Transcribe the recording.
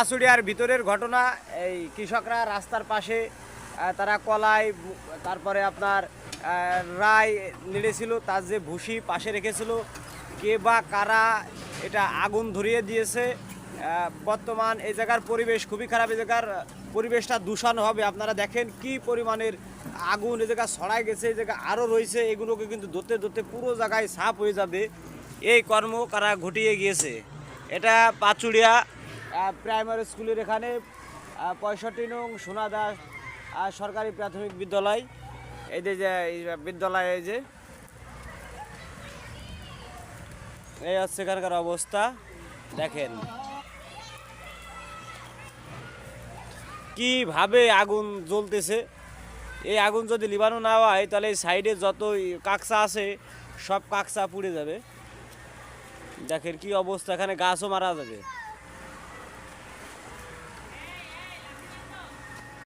আশুলিয়ার ভিতরের ঘটনা। এই কৃষকরা রাস্তার পাশে তারা কলাই, তারপরে আপনার রায় নেড়েছিল, তার যে ভুসি পাশে রেখেছিল, কে বা কারা এটা আগুন ধরিয়ে দিয়েছে। বর্তমান এই জায়গার পরিবেশ খুবই খারাপ, এই জায়গার পরিবেশটা দূষণ হবে। আপনারা দেখেন কি পরিমাণের আগুন এই জায়গা ছড়াই গেছে, এই জায়গা আরও রয়েছে, এগুলোকে কিন্তু ধরতে ধরতে পুরো জায়গায় সাফ হয়ে যাবে। এই কর্ম কারা ঘটিয়ে গিয়েছে, এটা পাচুড়িয়া প্রাইমারি স্কুলের এখানে 65 নং সোনা দাস সরকারি প্রাথমিক বিদ্যালয়। এই যে বিদ্যালয়, এই যে এই হচ্ছে এখানকার অবস্থা। দেখেন কিভাবে আগুন জ্বলতেছে। এই আগুন যদি লিবানো না হয় তাহলে এই সাইডে যত কাকসা আছে সব কাকসা পুড়ে যাবে। দেখেন কি অবস্থা, এখানে গাছও মারা যাবে।